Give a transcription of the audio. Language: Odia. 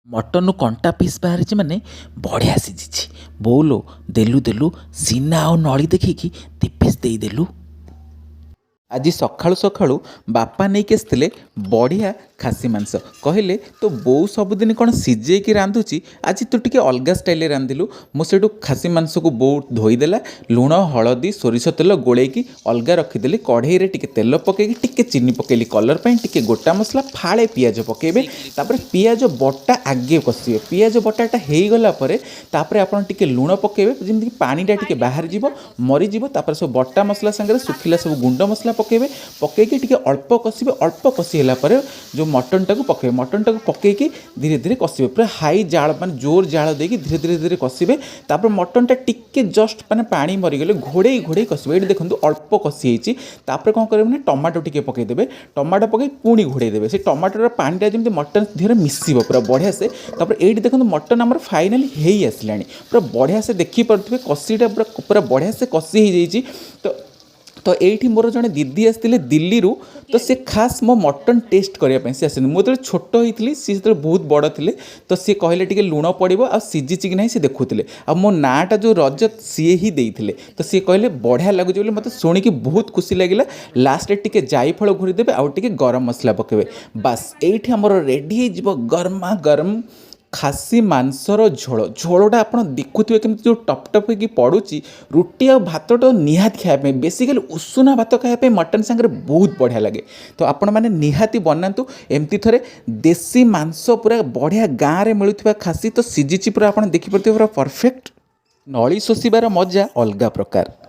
ମଟନରୁ କଣ୍ଟା ପିସ୍ ବାହାରିଛି ମାନେ ବଢ଼ିଆ ସିଝିଛି। ବୋଉଲୋ ଦେଲୁ ଦେଲୁ ସିନା ଆଉ ନଳି ଦେଖିକି ଦି ପିସ୍ ଦେଇଦେଲୁ। ଆଜି ସକାଳୁ ସକାଳୁ ବାପା ନେଇକି ଆସିଥିଲେ ବଢ଼ିଆ ଖାସି ମାଂସ। କହିଲେ ତୋ ବୋଉ ସବୁଦିନ କ'ଣ ସିଝେଇକି ରାନ୍ଧୁଛି, ଆଜି ତୁ ଟିକେ ଅଲଗା ଷ୍ଟାଇଲ୍ରେ ରାନ୍ଧିଲୁ। ମୁଁ ସେଇଠୁ ଖାସି ମାଂସକୁ ବୋଉ ଧୋଇଦେଲା, ଲୁଣ ହଳଦୀ ସୋରିଷ ତେଲ ଗୋଳେଇକି ଅଲଗା ରଖିଦେଲି। କଢ଼େଇରେ ଟିକେ ତେଲ ପକେଇକି ଟିକେ ଚିନି ପକେଇଲି କଲର୍ ପାଇଁ, ଟିକେ ଗୋଟା ମସଲା, ଫାଳେ ପିଆଜ ପକେଇବେ। ତାପରେ ପିଆଜ ବଟା ଆଗେ କଷିବେ। ପିଆଜ ବଟାଟା ହେଇଗଲା ପରେ ତାପରେ ଆପଣ ଟିକେ ଲୁଣ ପକେଇବେ, ଯେମିତିକି ପାଣିଟା ଟିକେ ବାହାରିଯିବ, ମରିଯିବ। ତାପରେ ସବୁ ବଟା ମସଲା ସାଙ୍ଗରେ ଶୁଖିଲା ସବୁ ଗୁଣ୍ଡ ମସଲା ପକେଇବେ। ପକେଇକି ଟିକେ ଅଳ୍ପ କଷିବେ। ଅଳ୍ପ କଷି ହେଲା ପରେ ଯେଉଁ ମଟନଟାକୁ ପକେଇବେ। ମଟନଟାକୁ ପକେଇକି ଧୀରେ ଧୀରେ କଷିବେ, ପୁରା ହାଇ ଜାଳ ମାନେ ଜୋର ଜାଳ ଦେଇକି ଧୀରେ ଧୀରେ ଧୀରେ କଷିବେ। ତାପରେ ମଟନଟା ଟିକେ ଜଷ୍ଟ ମାନେ ପାଣି ମରିଗଲେ ଘୋଡ଼େଇ ଘୋଡ଼େଇ କଷିବେ। ଏଇଠି ଦେଖନ୍ତୁ ଅଳ୍ପ କଷି ହେଇଛି। ତାପରେ କ'ଣ କରିବେ ନା ଟମାଟୋ ଟିକେ ପକେଇଦେବେ। ଟମାଟୋ ପକେଇ ପୁଣି ଘୋଡ଼େଇ ଦେବେ। ସେ ଟମାଟୋର ପାଣିଟା ଯେମିତି ମଟନ ଦେହରେ ମିଶିବ ପୁରା ବଢ଼ିଆ ସେ। ତାପରେ ଏଇଠି ଦେଖନ୍ତୁ ମଟନ ଆମର ଫାଇନାଲି ହେଇ ଆସିଲାଣି। ପୁରା ବଢ଼ିଆ ସେ ଦେଖିପାରୁଥିବେ କଷିଟା ପୁରା ପୁରା ବଢ଼ିଆ ସେ କଷି ହେଇଯାଇଛି। ତ ଏଇଠି ମୋର ଜଣେ ଦିଦି ଆସିଥିଲେ ଦିଲ୍ଲୀରୁ। ତ ସେ ଖାସ୍ ମୋ ମଟନ୍ ଟେଷ୍ଟ କରିବା ପାଇଁ ସେ ଆସିଛନ୍ତି। ମୁଁ ଯେତେବେଳେ ଛୋଟ ହେଇଥିଲି, ସିଏ ସେତେବେଳେ ବହୁତ ବଡ଼ ଥିଲେ। ତ ସିଏ କହିଲେ ଟିକେ ଲୁଣ ପଡ଼ିବ ଆଉ ସିଝିଛି କି ନାହିଁ ସେ ଦେଖୁଥିଲେ। ଆଉ ମୋ ନାଁଟା ଯେଉଁ ରଜତ ସିଏ ହିଁ ଦେଇଥିଲେ। ତ ସିଏ କହିଲେ ବଢ଼ିଆ ଲାଗୁଛି ବୋଲି। ମୋତେ ଶୁଣିକି ବହୁତ ଖୁସି ଲାଗିଲା। ଲାଷ୍ଟରେ ଟିକେ ଜାଇଫଳ ଘୋରିଦେବେ ଆଉ ଟିକେ ଗରମ ମସଲା ପକାଇବେ। ବାସ୍ ଏଇଠି ଆମର ରେଡ଼ି ହେଇଯିବ ଗରମା ଗରମ ଖାସି ମାଂସର ଝୋଳ। ଝୋଳଟା ଆପଣ ଦେଖୁଥିବେ କେମିତି ଯେଉଁ ଟପ୍ ଟପ୍ ହେଇକି ପଡ଼ୁଛି। ରୁଟି ଆଉ ଭାତଟା ନିହାତି ଖାଇବା ପାଇଁ, ବେସିକାଲି ଉଷୁନା ଭାତ ଖାଇବା ପାଇଁ ମଟନ୍ ସାଙ୍ଗରେ ବହୁତ ବଢ଼ିଆ ଲାଗେ। ତ ଆପଣମାନେ ନିହାତି ବନାନ୍ତୁ ଏମିତି ଥରେ। ଦେଶୀ ମାଂସ ପୁରା ବଢ଼ିଆ ଗାଁରେ ମିଳୁଥିବା ଖାସି ତ ସିଝିଛି ପୁରା, ଆପଣ ଦେଖିପାରୁଥିବେ ପୁରା ପରଫେକ୍ଟ। ନଳି ଶୋଷିବାର ମଜା ଅଲଗା ପ୍ରକାର।